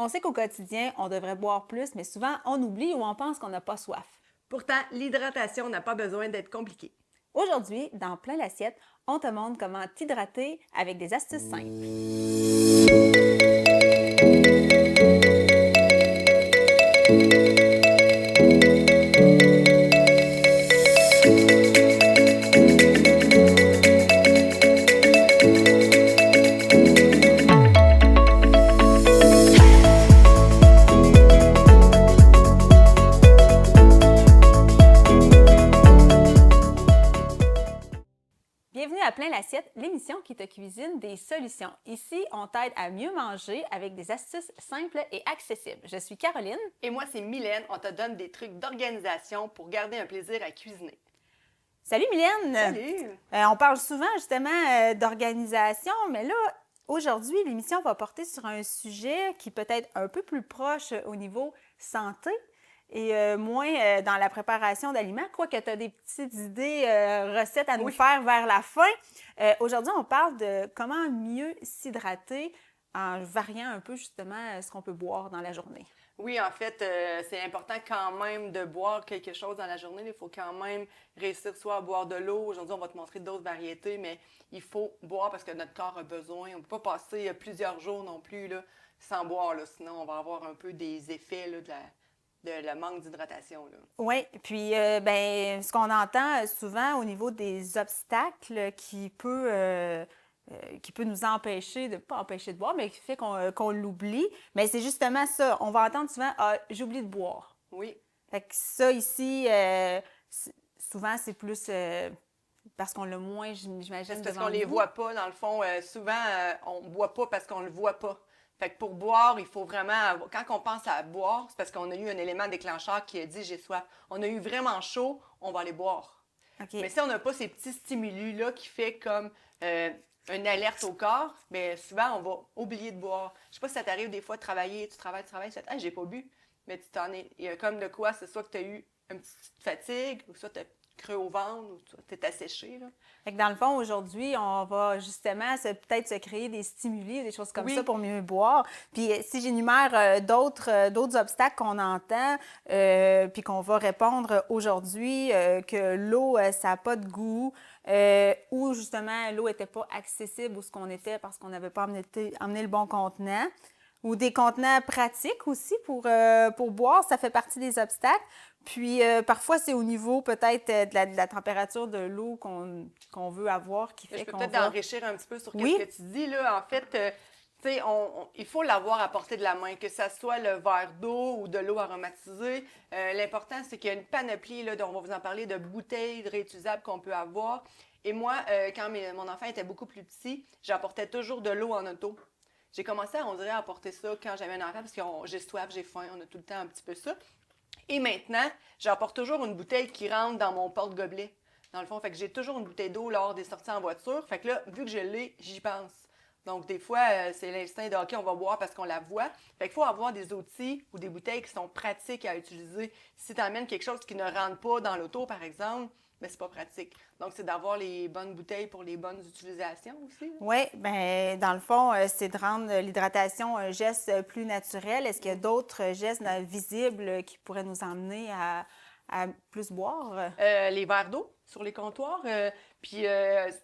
On sait qu'au quotidien, on devrait boire plus, mais souvent, on oublie ou on pense qu'on n'a pas soif. Pourtant, l'hydratation n'a pas besoin d'être compliquée. Aujourd'hui, dans Plein l'assiette, on te montre comment t'hydrater avec des astuces simples. Bienvenue à Plein l'assiette, l'émission qui te cuisine des solutions. Ici, on t'aide à mieux manger avec des astuces simples et accessibles. Je suis Caroline. Et moi, c'est Mylène. On te donne des trucs d'organisation pour garder un plaisir à cuisiner. Salut Mylène! Salut! On parle souvent justement d'organisation, mais là, aujourd'hui, l'émission va porter sur un sujet qui peut être un peu plus proche au niveau santé et moins dans la préparation d'aliments, quoique tu as des petites idées, recettes à nous faire vers la fin. Aujourd'hui, on parle de comment mieux s'hydrater en variant un peu justement ce qu'on peut boire dans la journée. Oui, en fait, c'est important quand même de boire quelque chose dans la journée. Il faut quand même réussir soit à boire de l'eau. Aujourd'hui, on va te montrer d'autres variétés, mais il faut boire parce que notre corps a besoin. On ne peut pas passer plusieurs jours non plus là, sans boire, là, sinon on va avoir un peu des effets là, de la manque d'hydratation. Oui, puis ce qu'on entend souvent au niveau des obstacles qui peut nous empêcher pas empêcher de boire, mais qui fait qu'on l'oublie. Mais c'est justement ça. On va entendre souvent « Ah, j'oublie de boire ». Oui. Fait que ça ici, souvent, c'est plus parce qu'on l'a moins, j'imagine, C'est parce devant qu'on les nous. voit pas. Dans le fond, souvent, on ne boit pas parce qu'on le voit pas. Fait que pour boire, il faut vraiment... Quand on pense à boire, c'est parce qu'on a eu un élément déclencheur qui a dit « j'ai soif ». On a eu vraiment chaud, on va aller boire. Okay. Mais si on n'a pas ces petits stimuli-là qui fait comme une alerte au corps, bien souvent, on va oublier de boire. Je sais pas si ça t'arrive des fois de travailler, tu travailles, tu fais « Ah, j'ai pas bu ». Mais tu t'en es... Il y a comme de quoi, c'est soit que tu as eu une petite fatigue, ou soit tu as creux au ventre, ou tu es asséché, là. Fait que dans le fond, aujourd'hui, on va justement peut-être se créer des stimuli, des choses comme ça pour mieux boire. Puis si j'énumère d'autres obstacles qu'on entend, puis qu'on va répondre aujourd'hui, que l'eau, ça n'a pas de goût, ou justement l'eau n'était pas accessible où ce qu'on était parce qu'on n'avait pas emmené le bon contenant. Ou des contenants pratiques aussi pour boire, ça fait partie des obstacles. Puis parfois, c'est au niveau peut-être de la température de l'eau qu'on veut avoir qui fait qu'on va... Je peux peut-être enrichir un petit peu sur ce que tu dis. Là. En fait, il faut l'avoir à portée de la main, que ce soit le verre d'eau ou de l'eau aromatisée. L'important, c'est qu'il y a une panoplie, là, dont on va vous en parler, de bouteilles réutilisables qu'on peut avoir. Et moi, quand mon enfant était beaucoup plus petit, j'apportais toujours de l'eau en auto. J'ai commencé, on dirait, à apporter ça quand j'avais un enfant parce que j'ai soif, j'ai faim, on a tout le temps un petit peu ça. Et maintenant, j'apporte toujours une bouteille qui rentre dans mon porte-gobelet. Dans le fond, fait que j'ai toujours une bouteille d'eau lors des sorties en voiture. Fait que là, vu que je l'ai, j'y pense. Donc, des fois, c'est l'instinct de « OK, on va boire parce qu'on la voit ». Fait qu'il faut avoir des outils ou des bouteilles qui sont pratiques à utiliser. Si tu amènes quelque chose qui ne rentre pas dans l'auto, par exemple, mais c'est pas pratique. Donc, c'est d'avoir les bonnes bouteilles pour les bonnes utilisations aussi. Oui, bien, dans le fond, c'est de rendre l'hydratation un geste plus naturel. Est-ce qu'il y a d'autres gestes visibles qui pourraient nous emmener à plus boire? Les verres d'eau sur les comptoirs. Puis,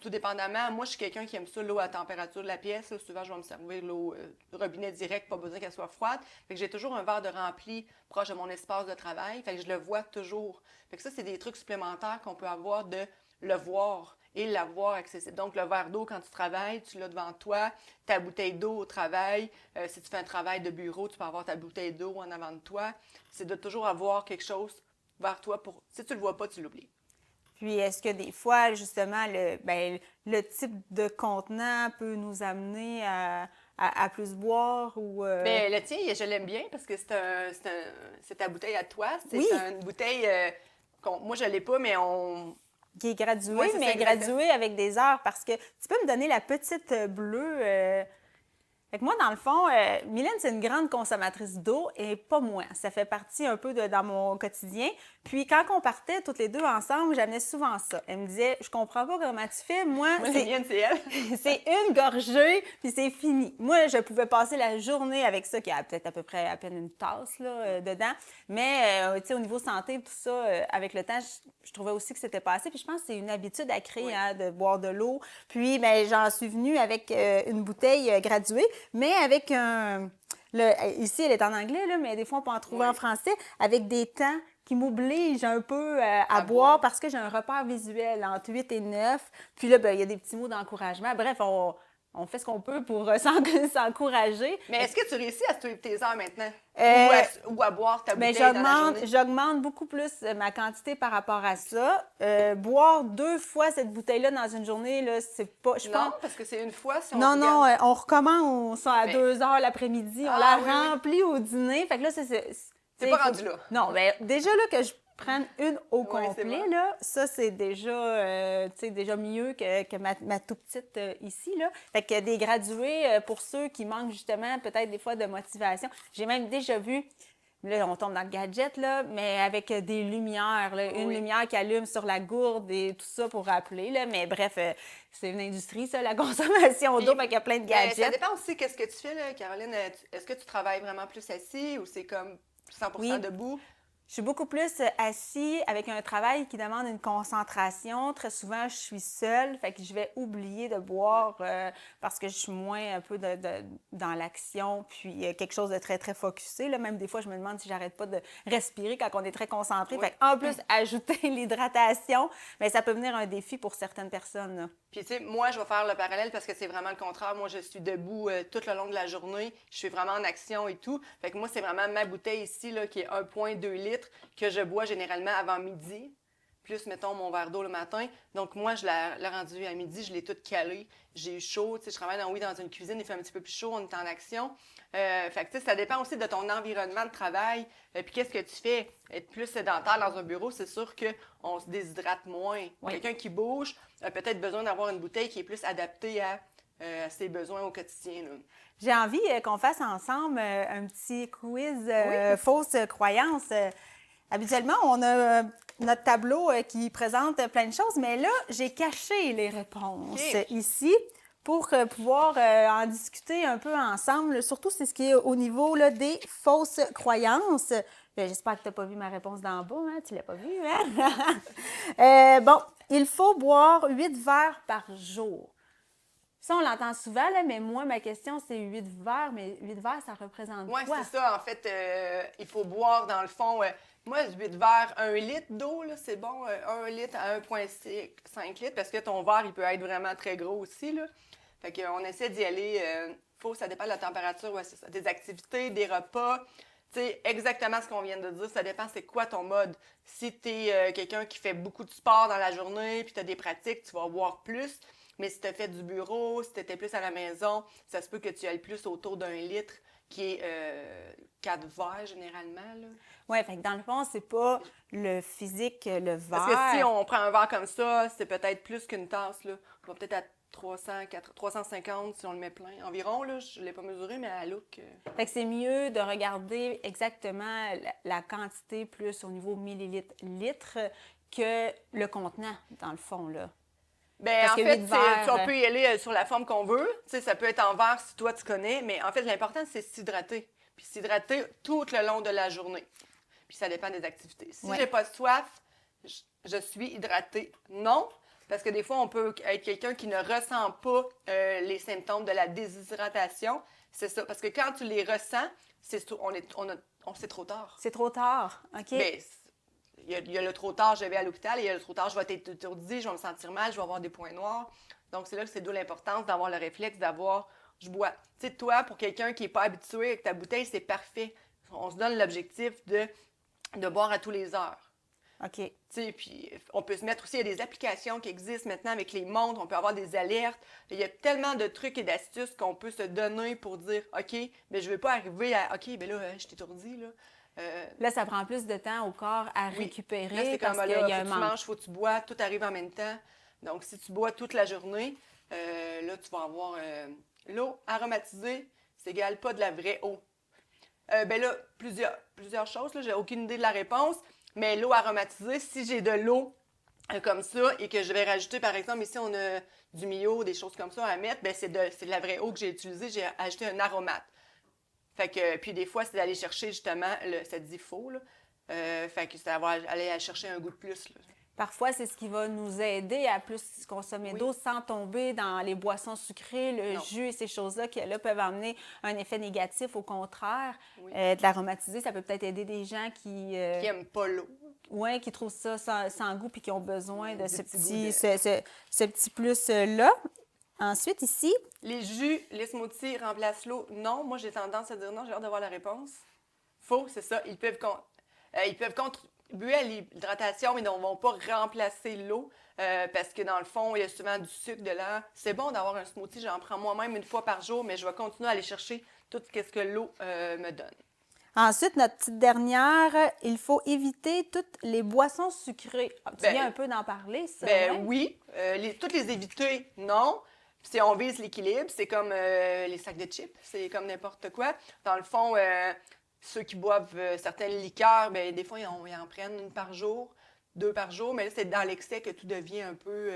tout dépendamment, moi, je suis quelqu'un qui aime ça, l'eau à température de la pièce. Là, souvent, je vais me servir l'eau robinet direct, pas besoin qu'elle soit froide. Fait que j'ai toujours un verre de rempli proche de mon espace de travail. Fait que je le vois toujours. Fait que ça, c'est des trucs supplémentaires qu'on peut avoir de le voir et l'avoir accessible. Donc, le verre d'eau, quand tu travailles, tu l'as devant toi. Ta bouteille d'eau au travail. Si tu fais un travail de bureau, tu peux avoir ta bouteille d'eau en avant de toi. C'est de toujours avoir quelque chose vers toi pour... Si tu le vois pas, tu l'oublies. Puis, est-ce que des fois, justement, le type de contenant peut nous amener à plus boire ou... Bien, le tien, je l'aime bien parce que c'est ta bouteille à toi. C'est une bouteille... moi, je l'ai pas, mais on... Qui est graduée, mais graduée avec des heures parce que tu peux me donner la petite bleue... Fait que moi, dans le fond, Mylène, c'est une grande consommatrice d'eau et pas moi. Ça fait partie un peu dans mon quotidien. Puis quand on partait toutes les deux ensemble, j'amenais souvent ça. Elle me disait, je comprends pas comment tu fais. Moi la mienne, c'est elle. c'est une gorgée, puis c'est fini. Moi, je pouvais passer la journée avec ça, qui a peut-être à peu près à peine une tasse là, dedans. Mais, tu sais, au niveau santé, tout ça, avec le temps, je trouvais aussi que c'était pas assez. Puis je pense que c'est une habitude à créer, hein, de boire de l'eau. Puis, ben, j'en suis venue avec une bouteille graduée, mais avec un... ici, elle est en anglais, là, mais des fois, on peut en trouver en français, avec des temps qui m'obligent un peu à boire parce que j'ai un repère visuel entre 8 et 9. Puis là, ben, il y a des petits mots d'encouragement. Bref, on fait ce qu'on peut pour s'encourager. Mais est-ce que tu réussis à suivre tes heures maintenant? Ou à boire ta bouteille dans la journée? J'augmente beaucoup plus ma quantité par rapport à ça. Boire 2 fois cette bouteille-là dans une journée, là, c'est pas... Non, parce que c'est une fois si on Non, on recommence ça à 2 heures l'après-midi. On la remplit au dîner. Fait que là, c'est pas rendu là. Non, bien, déjà là que je prenne une au complet, là, ça, c'est déjà, déjà mieux que ma tout petite ici, là. Fait que des gradués, pour ceux qui manquent justement peut-être des fois de motivation. J'ai même déjà vu, là, on tombe dans le gadget, là, mais avec des lumières, là, une lumière qui allume sur la gourde et tout ça pour rappeler, là. Mais bref, c'est une industrie, ça, la consommation d'eau, fait qu'il y a plein de gadgets. Ça dépend aussi qu'est-ce que tu fais, là, Caroline. Est-ce que tu travailles vraiment plus assis ou c'est comme 100% debout? Je suis beaucoup plus assis avec un travail qui demande une concentration. Très souvent, je suis seule, fait que je vais oublier de boire parce que je suis moins un peu dans l'action, puis quelque chose de très, très focusé. Là. Même des fois, je me demande si j'arrête pas de respirer quand on est très concentré. Fait en plus, ajouter l'hydratation, bien, ça peut venir un défi pour certaines personnes. Là. Puis, tu sais, moi, je vais faire le parallèle parce que c'est vraiment le contraire. Moi, je suis debout tout le long de la journée. Je suis vraiment en action et tout. Fait que moi, c'est vraiment ma bouteille ici, là, qui est 1,2 litres que je bois généralement avant midi. Plus, mettons, mon verre d'eau le matin. Donc, moi, je l'ai rendu à midi. Je l'ai toute calée. J'ai eu chaud. Tu sais, je travaille dans une cuisine. Il fait un petit peu plus chaud. On est en action. Fait que, tu sais, ça dépend aussi de ton environnement de travail. Puis, qu'est-ce que tu fais? Être plus sédentaire dans un bureau, c'est sûr qu'on se déshydrate moins. Quelqu'un qui bouge a peut-être besoin d'avoir une bouteille qui est plus adaptée à ses besoins au quotidien. Là. J'ai envie qu'on fasse ensemble un petit quiz fausse croyance. Habituellement, on a notre tableau qui présente plein de choses, mais là, j'ai caché les réponses ici pour pouvoir en discuter un peu ensemble. Surtout, c'est ce qui est au niveau là, des fausses croyances. J'espère que tu n'as pas vu ma réponse d'en bas, hein? Tu ne l'as pas vue, hein? Bon, il faut boire 8 verres par jour. Ça, on l'entend souvent, là, mais moi, ma question, c'est 8 verres, mais 8 verres, ça représente quoi? Oui, c'est ça. En fait, il faut boire, dans le fond, moi, 8 verres, 1 litre d'eau, là, c'est bon, 1 litre à 1,5 litres, parce que ton verre, il peut être vraiment très gros aussi, là. Fait qu'on essaie d'y aller, ça dépend de la température, c'est ça, des activités, des repas. Tu sais, exactement ce qu'on vient de dire, ça dépend c'est quoi ton mode. Si tu es quelqu'un qui fait beaucoup de sport dans la journée, puis tu as des pratiques, tu vas boire plus. Mais si tu as fait du bureau, si tu étais plus à la maison, ça se peut que tu ailles plus autour d'1 litre, qui est 4 verres généralement. Oui, fait que dans le fond, c'est pas le physique, le verre. Parce que si on prend un verre comme ça, c'est peut-être plus qu'une tasse. Là. On va peut-être à 350 si on le met plein. Environ, là, je ne l'ai pas mesuré, mais à la look. Fait que c'est mieux de regarder exactement la quantité plus au niveau millilitres-litres que le contenant, dans le fond, là. Bien, en fait, on peut y aller sur la forme qu'on veut. T'sais, ça peut être en verre si toi, tu connais. Mais en fait, l'important, c'est s'hydrater. Puis s'hydrater tout le long de la journée. Puis ça dépend des activités. Si j'ai pas soif, je suis hydratée. Non, parce que des fois, on peut être quelqu'un qui ne ressent pas les symptômes de la déshydratation. C'est ça. Parce que quand tu les ressens, c'est trop tard. C'est trop tard, OK. Bien, il y a le trop tard, je vais à l'hôpital, et il y a le trop tard, je vais être étourdi, je vais me sentir mal, je vais avoir des points noirs. Donc, c'est là que c'est d'où l'importance d'avoir le réflexe je bois. Tu sais, toi, pour quelqu'un qui n'est pas habitué avec ta bouteille, c'est parfait. On se donne l'objectif de boire à tous les heures. OK. Tu sais, puis on peut se mettre aussi, il y a des applications qui existent maintenant avec les montres, on peut avoir des alertes. Il y a tellement de trucs et d'astuces qu'on peut se donner pour dire, OK, mais je ne veux pas arriver à, OK, bien là, je t'étourdis, là. Là, ça prend plus de temps au corps à récupérer. Là, c'est parce comme qu'il y a faut que tu manges, faut que tu bois, tout arrive en même temps. Donc, si tu bois toute la journée, là, tu vas avoir l'eau aromatisée, c'est égal pas de la vraie eau? Ben là, plusieurs choses, là, j'ai aucune idée de la réponse, mais l'eau aromatisée, si j'ai de l'eau comme ça et que je vais rajouter, par exemple, ici on a du Mio, des choses comme ça à mettre, ben c'est de la vraie eau que j'ai utilisée, j'ai ajouté un aromate. Fait que, puis des fois, c'est d'aller chercher justement, ça dit faux, là, fait que ça va aller chercher un goût de plus, là. Parfois, c'est ce qui va nous aider à plus consommer d'eau sans tomber dans les boissons sucrées, le jus et ces choses-là qui, là, peuvent amener un effet négatif. Au contraire, de l'aromatiser, ça peut peut-être aider des gens qui n'aiment pas l'eau. Oui, qui trouvent ça sans goût puis qui ont besoin de ce petit plus-là. Ensuite, ici... Les jus, les smoothies remplacent l'eau. Non, moi, j'ai tendance à dire non. J'ai hâte de voir la réponse. Faux, c'est ça. Ils peuvent contribuer à l'hydratation, mais ils ne vont pas remplacer l'eau parce que, dans le fond, il y a souvent du sucre dedans. C'est bon d'avoir un smoothie. J'en prends moi-même une fois par jour, mais je vais continuer à aller chercher tout ce que l'eau me donne. Ensuite, notre petite dernière, il faut éviter toutes les boissons sucrées. Tu viens un peu d'en parler, ça? Oui. Toutes les éviter, non. Si on vise l'équilibre, c'est comme les sacs de chips, c'est comme n'importe quoi. Dans le fond, ceux qui boivent certaines liqueurs, bien, des fois, ils en prennent une par jour, 2 par jour, mais là, c'est dans l'excès que tout devient un peu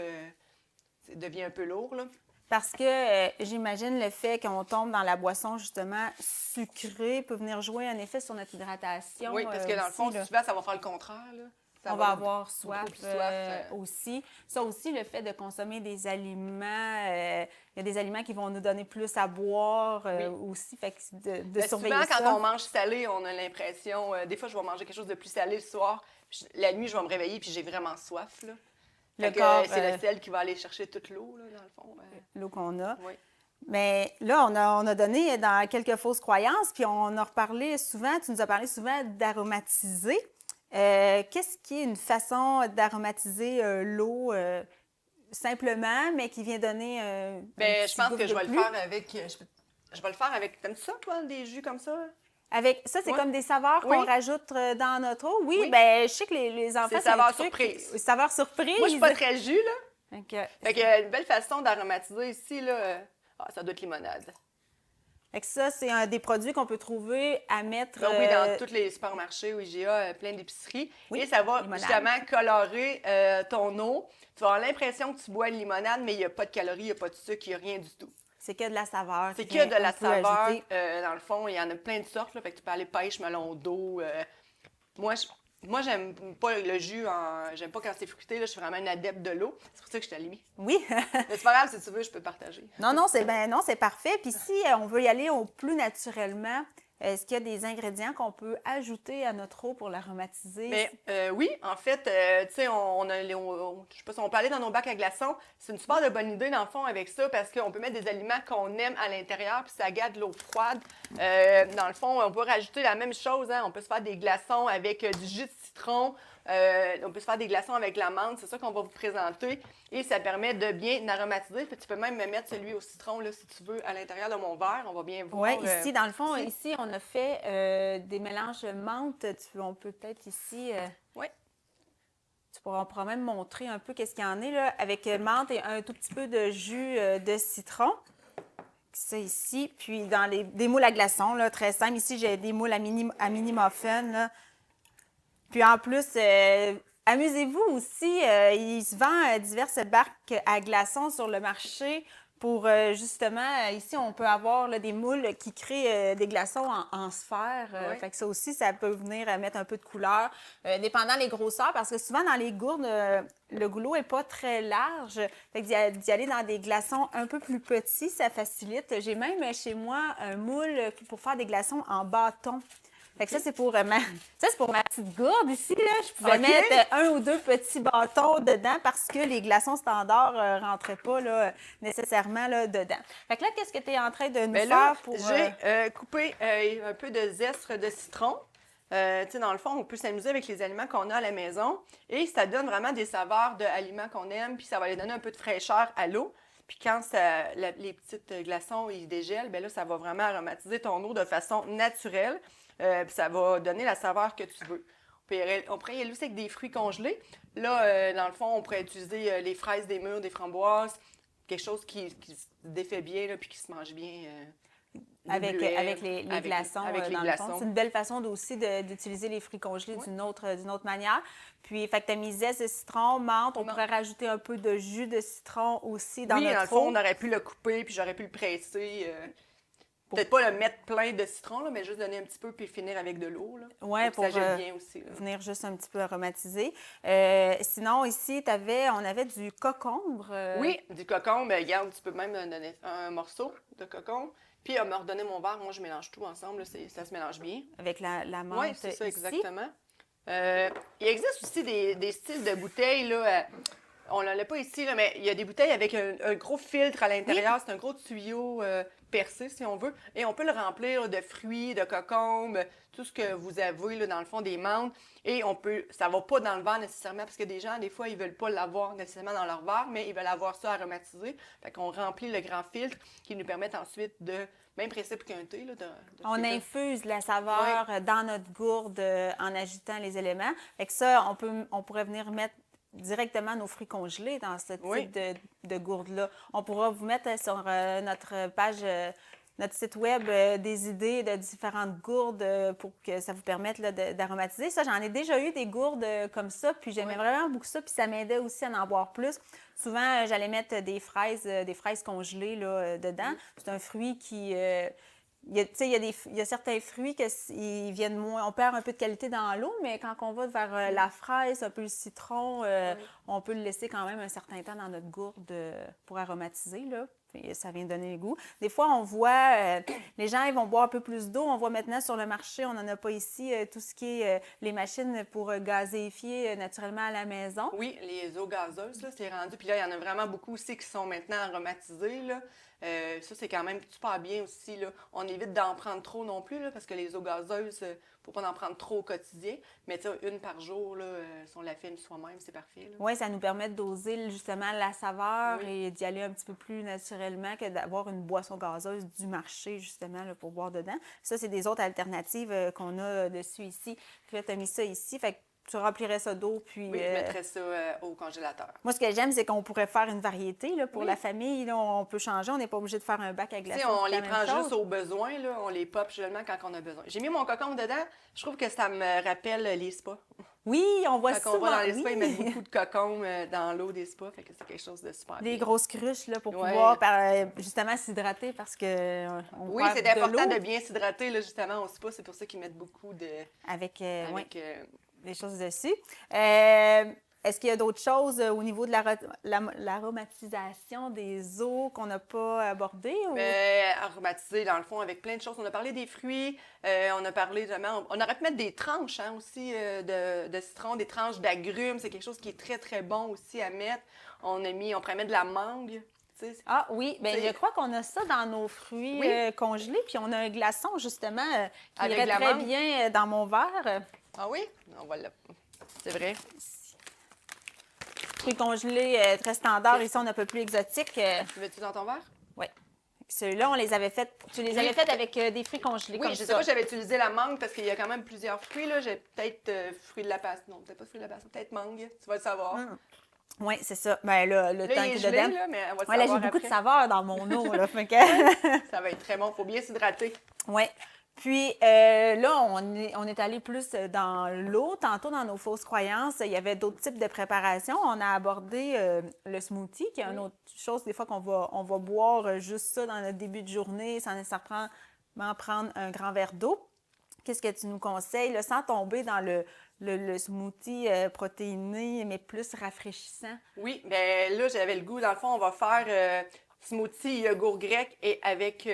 lourd, là. Parce que j'imagine le fait qu'on tombe dans la boisson, justement, sucrée peut venir jouer un effet sur notre hydratation. Oui, parce que dans le fond, souvent, ça va faire le contraire, là. On va avoir soif aussi. Ça aussi, le fait de consommer des aliments, il y a des aliments qui vont nous donner plus à boire aussi, fait que de surveiller souvent, ça. Quand on mange salé, on a l'impression, des fois, je vais manger quelque chose de plus salé le soir, puis la nuit, je vais me réveiller puis j'ai vraiment soif, là. C'est le sel qui va aller chercher toute l'eau, là, dans le fond. L'eau qu'on a. Oui. Mais là, on a donné dans quelques fausses croyances, puis on a reparlé souvent, tu nous as parlé souvent d'aromatiser. Qu'est-ce qui est une façon d'aromatiser l'eau simplement, mais qui vient donner je pense que je vais le faire avec... Je vais le faire avec... T'aimes ça, toi, des jus comme ça? Avec ça, c'est comme des saveurs qu'on rajoute dans notre eau. Oui, oui. Je sais que les enfants... C'est saveurs surprise. Saveurs surprise. Moi, je suis pas très jus, là. Okay. Fait que une belle façon d'aromatiser ici, là, ça doit être limonade. Fait que ça, c'est un des produits qu'on peut trouver à mettre... Oui, dans tous les supermarchés ou IGA, plein d'épiceries. Oui, et ça va limonade. Justement colorer ton eau. Tu vas avoir l'impression que tu bois une limonade, mais il n'y a pas de calories, il n'y a pas de sucre, il n'y a rien du tout. C'est que de la saveur. C'est que de la saveur. Dans le fond, il y en a plein de sortes. Là, fait que tu peux aller pêche, melon d'eau. Moi, j'aime pas le jus. J'aime pas quand c'est fruité. Là, je suis vraiment une adepte de l'eau. C'est pour ça que je t'ai mis. Oui. Mais c'est pas grave, si tu veux, je peux partager. Non, c'est parfait. Puis si on veut y aller au plus naturellement, est-ce qu'il y a des ingrédients qu'on peut ajouter à notre eau pour l'aromatiser? Mais oui, en fait, tu sais, je sais pas si on peut aller dans nos bacs à glaçons. C'est une super de bonne idée, dans le fond, avec ça, parce qu'on peut mettre des aliments qu'on aime à l'intérieur, puis ça garde l'eau froide. Dans le fond, on peut rajouter la même chose. Hein? On peut se faire des glaçons avec du jus de citron. On peut se faire des glaçons avec la menthe. C'est ça qu'on va vous présenter. Et ça permet de bien aromatiser. Puis tu peux même me mettre celui au citron, là, si tu veux, à l'intérieur de mon verre. On va bien voir. Oui, ici, dans le fond, ici, on a fait des mélanges menthe. On peut peut-être ici... Oui. On pourra même montrer un peu qu'est-ce qu'il y en a, là, avec menthe et un tout petit peu de jus de citron. Ça ici. Puis dans des moules à glaçons, là, très simple. Ici, j'ai des moules à mini muffin, là. Puis en plus, amusez-vous aussi, il se vend diverses barques à glaçons sur le marché pour justement, ici, on peut avoir là, des moules qui créent des glaçons en sphère. Fait que ça aussi, ça peut venir mettre un peu de couleur, dépendant des grosseurs, parce que souvent, dans les gourdes, le goulot n'est pas très large. Fait que d'y aller dans des glaçons un peu plus petits, ça facilite. J'ai même chez moi un moule pour faire des glaçons en bâton. Fait que ça, c'est pour ma petite gourde ici. Là. Je pouvais mettre 1 ou 2 petits bâtons dedans parce que les glaçons standards ne rentraient pas là, nécessairement là, dedans. Fait que là, qu'est-ce que tu es en train de nous faire pour... J'ai coupé un peu de zestre de citron. Tu sais, dans le fond, on peut s'amuser avec les aliments qu'on a à la maison et ça donne vraiment des saveurs d'aliments qu'on aime, puis ça va les donner un peu de fraîcheur à l'eau. Puis quand les petites glaçons ils dégèlent, bien là, ça va vraiment aromatiser ton eau de façon naturelle. Puis ça va donner la saveur que tu veux. On pourrait y aller aussi avec des fruits congelés. Là, dans le fond, on pourrait utiliser les fraises, des mûres, des framboises, quelque chose qui se défait bien là, puis qui se mange bien. avec les glaçons avec les dans glaçons. le fond. C'est une belle façon aussi d'utiliser les fruits congelés d'une autre manière. Puis, fait que tu as mis zeste de citron, menthe. On pourrait rajouter un peu de jus de citron aussi dans notre dans le fond, on aurait pu le couper, puis j'aurais pu le presser. Peut-être pas le mettre plein de citron, là, mais juste donner un petit peu, puis finir avec de l'eau. Oui, pour ça gèle bien aussi, venir juste un petit peu aromatiser. Sinon, ici, on avait du cocombre. Oui, du cocombre. Regarde, tu peux même donner un morceau de cocombre. Puis, elle m'a redonné mon verre. Moi, je mélange tout ensemble. Ça se mélange bien. Avec la menthe. Oui, c'est ça, ici. exactement. Il existe aussi des styles de bouteilles, là. On n'en a pas ici, là, mais il y a des bouteilles avec un gros filtre à l'intérieur. Oui. C'est un gros tuyau percé, si on veut. Et on peut le remplir de fruits, de cocombes, tout ce que vous avez, là, dans le fond, des menthes. Et ça ne va pas dans le verre nécessairement, parce que des gens, des fois, ils ne veulent pas l'avoir nécessairement dans leur verre, mais ils veulent avoir ça aromatisé. Fait qu'on remplit le grand filtre qui nous permet ensuite de, même principe qu'un thé. Là, on infuse la saveur dans notre gourde en agitant les éléments. Fait que ça, on pourrait venir mettre directement nos fruits congelés dans ce type de gourde-là. On pourra vous mettre sur notre page, notre site web, des idées de différentes gourdes pour que ça vous permette d'aromatiser. Ça, j'en ai déjà eu des gourdes comme ça, puis j'aimais vraiment beaucoup ça, puis ça m'aidait aussi à en boire plus. Souvent, j'allais mettre des fraises congelées là, dedans. C'est un fruit qui... il y a certains fruits qui viennent moins. On perd un peu de qualité dans l'eau, mais quand on va vers la fraise, un peu le citron, on peut le laisser quand même un certain temps dans notre gourde pour aromatiser, là. Et ça vient donner le goût. Des fois, on voit, les gens ils vont boire un peu plus d'eau. On voit maintenant sur le marché, on n'en a pas ici, tout ce qui est les machines pour gazéifier naturellement à la maison. Oui, les eaux gazeuses, là, c'est rendu. Puis là, il y en a vraiment beaucoup aussi qui sont maintenant aromatisées, là. Ça, c'est quand même super bien aussi, là. On évite d'en prendre trop non plus, là, parce que les eaux gazeuses, il ne faut pas en prendre trop au quotidien. Mais tu sais, une par jour, là, si on la fait soi-même, c'est parfait. Oui, ça nous permet de doser justement la saveur et d'y aller un petit peu plus naturellement que d'avoir une boisson gazeuse du marché, justement, là, pour boire dedans. Ça, c'est des autres alternatives qu'on a dessus ici. Puis là, tu as mis ça ici. Fait que tu remplirais ça d'eau, puis... Oui, je mettrais ça au congélateur. Moi, ce que j'aime, c'est qu'on pourrait faire une variété là, pour la famille. Là, on peut changer, on n'est pas obligé de faire un bac à glaçons. On les prend juste au besoin, là, on les pop seulement quand on a besoin. J'ai mis mon cocombe dedans, je trouve que ça me rappelle les spas. Oui, on voit souvent. Quand on va dans les spas, ils mettent beaucoup de cocombes dans l'eau des spas, fait que c'est quelque chose de super Des bien. grosses cruches là, pour pouvoir justement s'hydrater parce que oui, c'est important de bien s'hydrater là, justement au spa, c'est pour ça qu'ils mettent beaucoup de... Avec des choses dessus. Est-ce qu'il y a d'autres choses au niveau de l'aromatisation des eaux qu'on n'a pas abordées? Ou... Aromatiser, dans le fond, avec plein de choses. On a parlé des fruits, on a parlé vraiment... On aurait pu mettre des tranches aussi de citron, des tranches d'agrumes. C'est quelque chose qui est très, très bon aussi à mettre. On pourrait mettre de la mangue. Ah oui, bien, je crois qu'on a ça dans nos fruits congelés. Puis on a un glaçon, justement, qui irait très bien dans mon verre. Ah oui? On va C'est vrai. Fruits congelés très standard. Ici, on est un peu plus exotique. Tu veux-tu dans ton verre? Oui. Ceux-là, on les avait faits. Tu les avais faits avec des fruits congelés comme ça. Oui, je sais pas, j'avais utilisé la mangue parce qu'il y a quand même plusieurs fruits. Là. J'ai peut-être fruits de la passe. Non, peut-être pas fruits de la passe. Peut-être mangue. Tu vas le savoir. Oui, c'est ça. Bien, là, le temps il est qui gelé, dedans. là, mais on va le savoir là, j'ai beaucoup de saveur dans mon eau. Là, ça va être très bon. Il faut bien s'hydrater. Oui. Puis là, on est allé plus dans l'eau. Tantôt, dans nos fausses croyances, il y avait d'autres types de préparations. On a abordé le smoothie, qui est une autre chose, des fois, qu'on va boire juste ça dans notre début de journée, sans nécessairement prendre un grand verre d'eau. Qu'est-ce que tu nous conseilles, là, sans tomber dans le smoothie protéiné, mais plus rafraîchissant? Oui, bien là, j'avais le goût. Dans le fond, on va faire smoothie yogourt grec et avec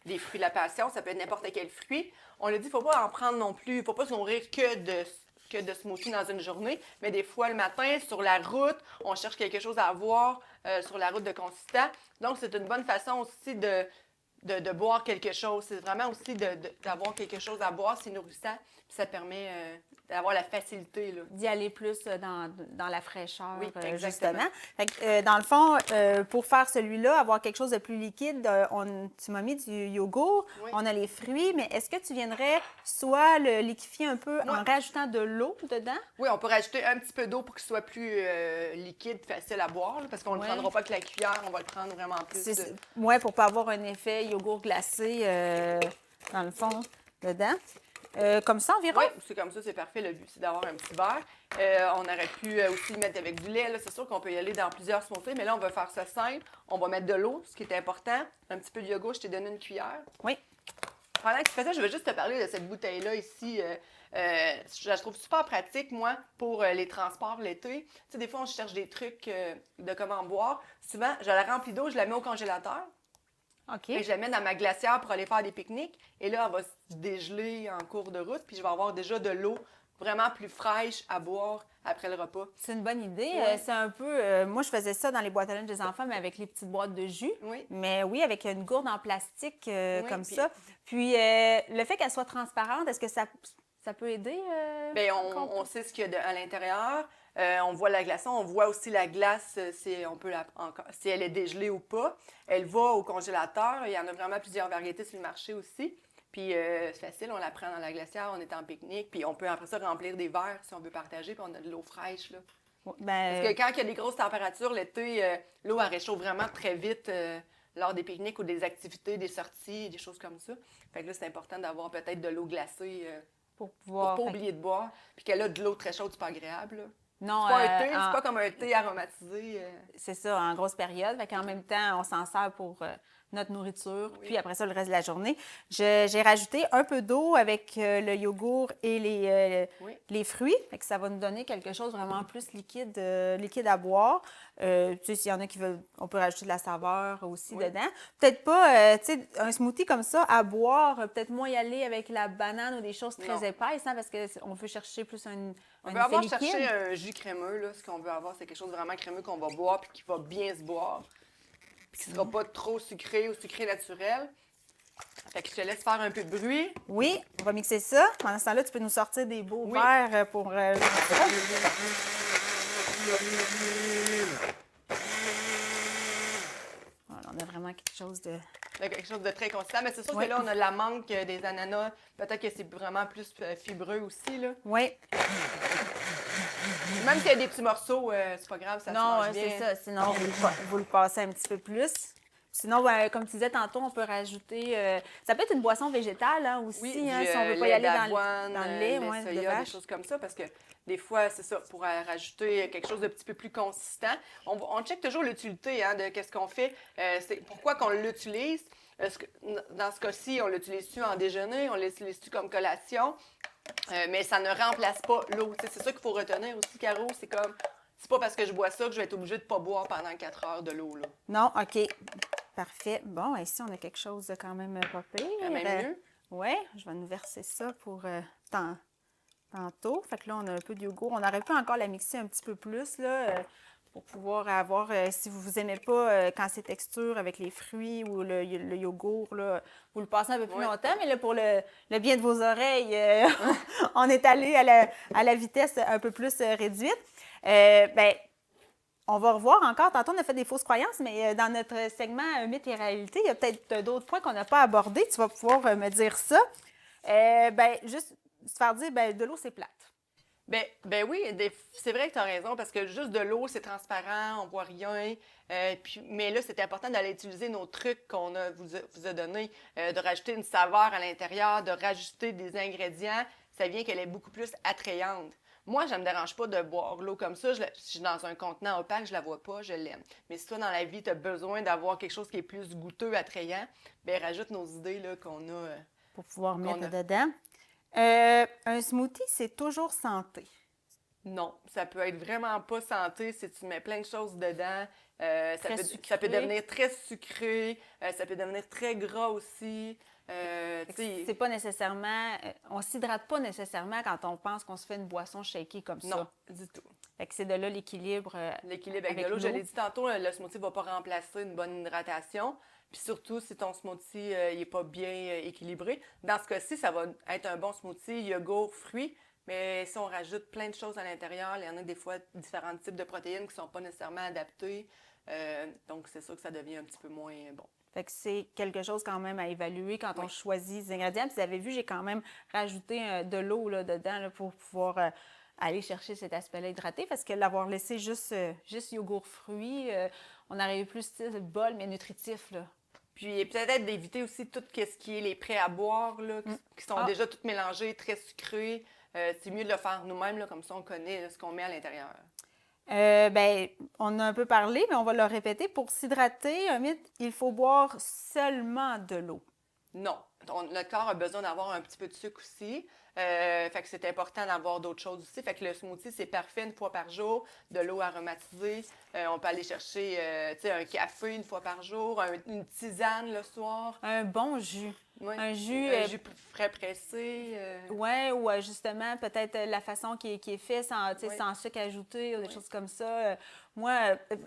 des fruits de la passion. Ça peut être n'importe quel fruit. On a dit, il ne faut pas en prendre non plus. Il ne faut pas se nourrir que de smoothie dans une journée. Mais des fois, le matin, sur la route, on cherche quelque chose à avoir sur la route de consistant. Donc, c'est une bonne façon aussi de boire quelque chose. C'est vraiment aussi d'avoir quelque chose à boire. C'est nourrissant. Puis ça permet d'avoir la facilité. D'y aller plus dans la fraîcheur, oui, justement. Fait que, dans le fond, pour faire celui-là, avoir quelque chose de plus liquide, tu m'as mis du yogourt, on a les fruits, mais est-ce que tu viendrais soit le liquéfier un peu en rajoutant de l'eau dedans? Oui, on peut rajouter un petit peu d'eau pour qu'il soit plus liquide, facile à boire, là, parce qu'on ne le prendra pas avec la cuillère, on va le prendre vraiment plus. Oui, pour ne pas avoir un effet yogourt glacé, dans le fond, dedans. Comme ça environ? Oui, c'est comme ça, c'est parfait. Le but, c'est d'avoir un petit verre. On aurait pu aussi mettre avec du lait. Là, c'est sûr qu'on peut y aller dans plusieurs smoothies, mais là, on va faire ça simple. On va mettre de l'eau, ce qui est important. Un petit peu de yogourt, je t'ai donné une cuillère. Oui. Pendant que tu fais ça, je vais juste te parler de cette bouteille-là ici. Je la trouve super pratique, moi, pour les transports l'été. Tu sais, des fois, on cherche des trucs de comment boire. Souvent, je la remplis d'eau, je la mets au congélateur. OK. Et je la mets dans ma glacière pour aller faire des pique-niques. Et là, elle va se dégeler en cours de route. Puis je vais avoir déjà de l'eau vraiment plus fraîche à boire après le repas. C'est une bonne idée. Ouais. C'est un peu... moi, je faisais ça dans les boîtes à lunch des enfants, mais avec les petites boîtes de jus. Oui. Mais oui, avec une gourde en plastique comme puis- ça. Puis, le fait qu'elle soit transparente, est-ce que ça peut aider? Bien, on sait ce qu'il y a à l'intérieur. On voit la glaçon, on voit aussi la glace, si elle est dégelée ou pas. Elle va au congélateur. Il y en a vraiment plusieurs variétés sur le marché aussi. Puis c'est facile, on la prend dans la glacière, on est en pique-nique. Puis on peut après ça remplir des verres si on veut partager. Puis on a de l'eau fraîche, là. Ben, Parce que quand il y a des grosses températures, l'été, l'eau, elle réchauffe vraiment très vite lors des pique-niques ou des activités, des sorties, des choses comme ça. Fait que là, c'est important d'avoir peut-être de l'eau glacée pour pour pouvoir... pas oublier de boire. Puis qu'elle a de l'eau très chaude, c'est pas agréable, là. Non, C'est pas un thé, c'est pas comme un thé aromatisé. c'est ça, en grosse période. Fait qu'en même temps, on s'en sert pour notre nourriture, puis après ça, le reste de la journée. J'ai rajouté un peu d'eau avec le yogourt et les fruits. Fait que ça va nous donner quelque chose vraiment plus liquide à boire. Tu sais, s'il y en a qui veulent, on peut rajouter de la saveur aussi dedans. Peut-être pas, tu sais, un smoothie comme ça à boire, peut-être moins y aller avec la banane ou des choses très épaisses, hein, parce qu'on veut chercher plus On veut avoir cherché un jus crémeux, là. Ce qu'on veut avoir, c'est quelque chose de vraiment crémeux qu'on va boire puis qui va bien se boire. Puis qui ne sera pas trop sucré ou sucré naturel. Fait que je te laisse faire un peu de bruit. Oui, on va mixer ça. Pendant ce temps-là, tu peux nous sortir des beaux verres pour... Voilà, on a vraiment quelque chose de... Quelque chose de très consistant. Mais c'est sûr que là, on a la mangue des ananas. Peut-être que c'est vraiment plus fibreux aussi, là. Oui. Même s'il y a des petits morceaux, c'est pas grave, ça se mange bien. Non, c'est ça. Sinon, vous le passez un petit peu plus. Sinon, comme tu disais tantôt, on peut rajouter... ça peut être une boisson végétale aussi, Oui, si on ne veut pas y aller dans le lait, lait de soya, vache. des choses comme ça, parce que des fois, c'est ça, pour rajouter quelque chose de petit peu plus consistant. On check toujours l'utilité de qu'est-ce qu'on fait. C'est pourquoi qu'on l'utilise. Dans ce cas-ci, on l'utilise-tu en déjeuner, on l'utilise-tu comme collation, mais ça ne remplace pas l'eau. C'est ça qu'il faut retenir aussi, Caro, c'est comme... C'est pas parce que je bois ça que je vais être obligée de ne pas boire pendant 4 heures de l'eau, là. Non, OK. Parfait. Bon, ici, on a quelque chose de quand même pas pire. Même mieux. Oui, je vais nous verser ça pour tantôt. Fait que là, on a un peu de yogourt. On aurait pu encore la mixer un petit peu plus, là, pour pouvoir avoir, si vous n'aimez pas quand c'est texture avec les fruits ou le yogourt, là, vous le passez un peu plus longtemps. Mais là, pour le bien de vos oreilles, on est allé à la vitesse un peu plus réduite. On va revoir encore. Tantôt, on a fait des fausses croyances, mais dans notre segment Mythes et réalité, il y a peut-être d'autres points qu'on n'a pas abordés. Tu vas pouvoir me dire ça. Juste se faire dire, de l'eau, c'est plate. Ben oui, c'est vrai que tu as raison, parce que juste de l'eau, c'est transparent, on voit rien. Mais là, c'est important d'aller utiliser nos trucs qu'on vous a donnés, de rajouter une saveur à l'intérieur, de rajouter des ingrédients. Ça vient qu'elle est beaucoup plus attrayante. Moi, ça ne me dérange pas de boire l'eau comme ça. Si je suis dans un contenant opaque, je la vois pas, je l'aime. Mais si toi, dans la vie, tu as besoin d'avoir quelque chose qui est plus goûteux, attrayant, bien, rajoute nos idées là, qu'on a. Pour pouvoir mettre dedans. Un smoothie, c'est toujours santé. Non, ça peut être vraiment pas santé si tu mets plein de choses dedans. Ça peut devenir très sucré, ça peut devenir très gras aussi. C'est pas nécessairement... on s'hydrate pas nécessairement quand on pense qu'on se fait une boisson shakée comme ça. Non, du tout. Fait que c'est de là l'équilibre. L'équilibre avec de l'eau. Je l'ai dit tantôt, le smoothie ne va pas remplacer une bonne hydratation. Puis surtout, si ton smoothie n'est pas bien équilibré. Dans ce cas-ci, ça va être un bon smoothie, yogourt, fruits. Mais si on rajoute plein de choses à l'intérieur, il y en a des fois différents types de protéines qui ne sont pas nécessairement adaptées. Donc, c'est sûr que ça devient un petit peu moins bon. Fait que c'est quelque chose quand même à évaluer quand on choisit les ingrédients. Puis vous avez vu, j'ai quand même rajouté de l'eau là, dedans là, pour pouvoir aller chercher cet aspect-là hydraté. Parce que l'avoir laissé juste yogourt fruits, on aurait eu plus de bol, mais nutritif, là. Puis peut-être d'éviter aussi tout ce qui est les prêts à boire, là, qui sont déjà tous mélangés, très sucrés. C'est mieux de le faire nous-mêmes, là, comme ça on connaît là, ce qu'on met à l'intérieur. Ben, on a un peu parlé, mais on va le répéter. Pour s'hydrater, un mythe, il faut boire seulement de l'eau. Non. Notre corps a besoin d'avoir un petit peu de sucre aussi. Fait que c'est important d'avoir d'autres choses aussi. Fait que le smoothie, c'est parfait 1 fois par jour. De l'eau aromatisée. On peut aller chercher un café 1 fois par jour, une tisane le soir. Un bon jus. Oui. Un jus frais pressé. Oui, ou justement, peut-être la façon qui est fait sans sucre ajouté ou des choses comme ça. Moi,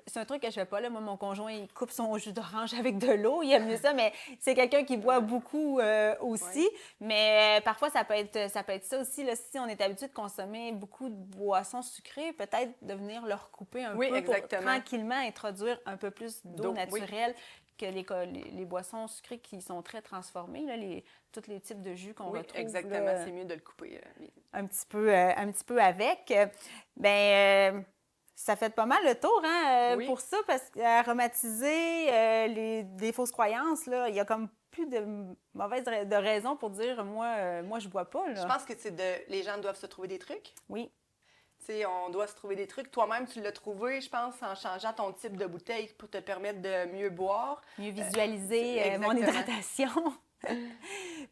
c'est un truc que je fais pas. Là. Moi, mon conjoint, il coupe son jus d'orange avec de l'eau. Il aime mieux ça, mais c'est quelqu'un qui boit beaucoup aussi. Mais parfois, ça peut être ça aussi. Là, si on est habitué de consommer beaucoup de boissons sucrées, peut-être de venir leur couper un peu pour tranquillement introduire un peu plus d'eau naturelle. Que les boissons sucrées qui sont très transformées, là, tous les types de jus qu'on retrouve. Exactement, c'est mieux de le couper. Un petit peu avec. Ça fait pas mal le tour pour ça, parce qu'aromatiser des fausses croyances, là, il y a comme plus de mauvaises raisons pour dire moi je bois pas. Là. Je pense que les gens doivent se trouver des trucs. Oui. T'sais, on doit se trouver des trucs. Toi-même, tu l'as trouvé, je pense, en changeant ton type de bouteille pour te permettre de mieux boire. Mieux visualiser mon hydratation.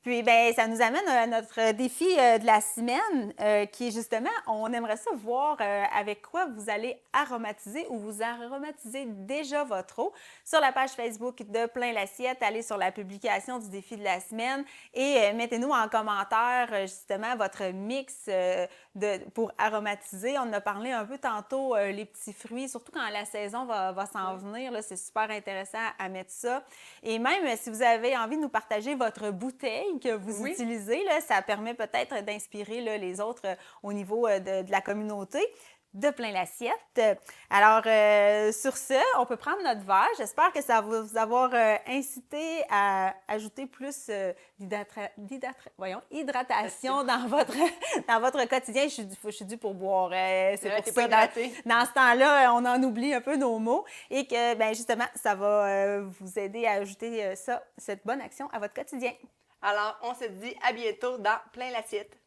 Puis, bien, ça nous amène à notre défi de la semaine, qui est justement, on aimerait ça voir avec quoi vous allez aromatiser ou vous aromatisez déjà votre eau. Sur la page Facebook de Plein l'assiette, allez sur la publication du défi de la semaine et mettez-nous en commentaire justement votre mix pour aromatiser. On en a parlé un peu tantôt, les petits fruits, surtout quand la saison va s'en venir. Là, c'est super intéressant à mettre ça. Et même si vous avez envie de nous partager votre bouteille que vous utilisez, là, ça permet peut-être d'inspirer là, les autres au niveau de la communauté de Plein l'assiette. Alors, sur ce, on peut prendre notre verre. J'espère que ça va vous avoir incité à ajouter plus d'hydratation dans votre quotidien. Je suis due pour boire. C'est pour ça, dans ce temps-là, on en oublie un peu nos mots et que, bien, justement, ça va vous aider à ajouter cette bonne action à votre quotidien. Alors, on se dit à bientôt dans Plein l'assiette.